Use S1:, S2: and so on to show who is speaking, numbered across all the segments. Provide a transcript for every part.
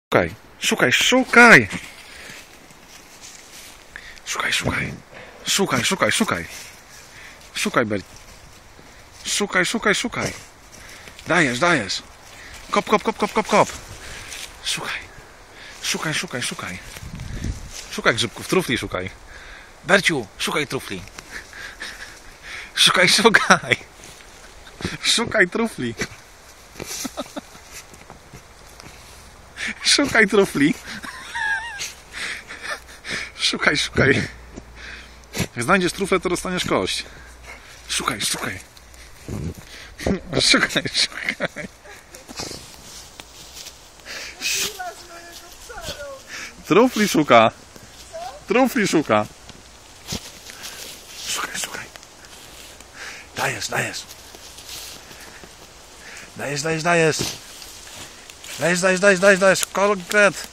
S1: Szukaj, szukaj, szukaj! Szukaj, szukaj. Szukaj, szukaj, szukaj. Szukaj, Bert. Szukaj, szukaj, szukaj. Dajesz, dajesz. Kop, kop, kop, kop, kop, kop. Szukaj. Szukaj, szukaj, szukaj. Szukaj grzybków, trufli szukaj. Berciu, szukaj trufli. Szukaj, szukaj. Szukaj trufli. Szukaj trufli. Szukaj, szukaj. Jak znajdziesz truflę, to dostaniesz kość. Szukaj, szukaj. Szukaj, szukaj. Trufli szuka. Trufli szuka. Szukaj, szukaj. Dajesz, dajesz. Dajesz, dajesz, dajesz. Dajesz, dajesz, dajesz, dajesz, dajesz. Konkret.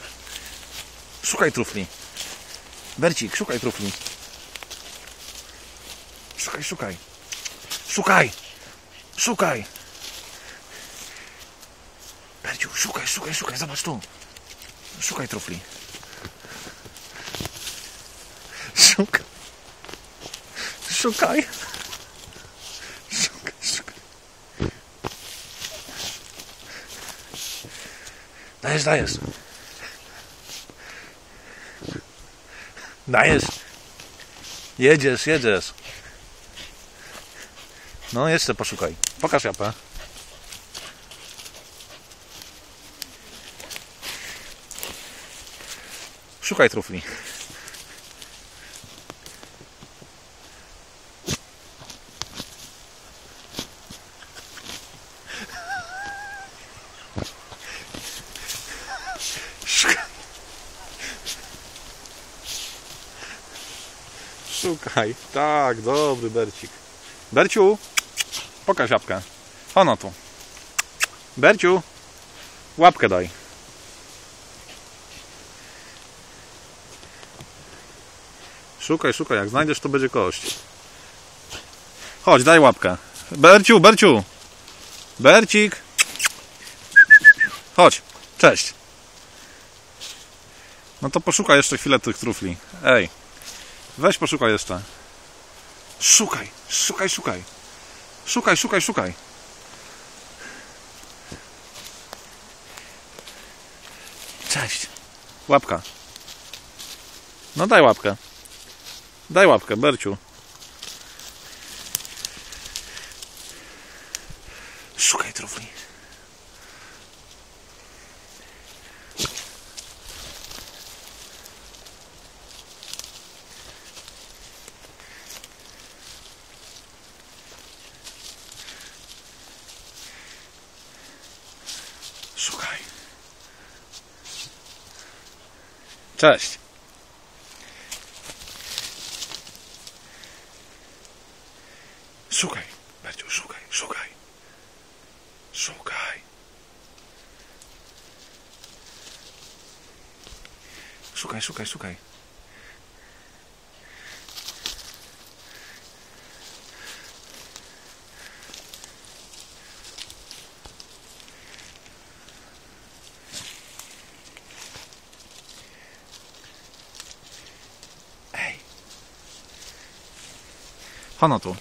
S1: Szukaj trufli. Bercik, szukaj trufli. Szukaj, szukaj. Szukaj. Szukaj. Berciu, szukaj, szukaj, szukaj. Zobacz tu. Szukaj trufli. Szukaj. Szukaj. Szukaj, szukaj. Dajesz, dajesz. Dajesz. Jedziesz, jedziesz. No jeszcze poszukaj. Pokaż japę. Szukaj trufli. Szukaj. Tak, dobry Bercik. Berciu, pokaż łapkę. Ono tu. Berciu, łapkę daj. Szukaj, szukaj. Jak znajdziesz, to będzie kość. Chodź, daj łapkę. Berciu, Berciu. Bercik. Chodź. Cześć. No to poszukaj jeszcze chwilę tych trufli. Ej. Weź poszukaj jeszcze. Szukaj, szukaj, szukaj. Szukaj, szukaj, szukaj. Cześć. Łapka. No daj łapkę. Daj łapkę, Berciu. Szukaj trufli. Szukaj. Cześć. Szukaj, Berciu, szukaj, szukaj. Szukaj. Szukaj, szukaj, szukaj. Ej. Ono tu.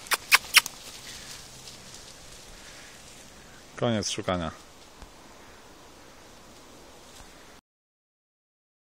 S1: Koniec szukania.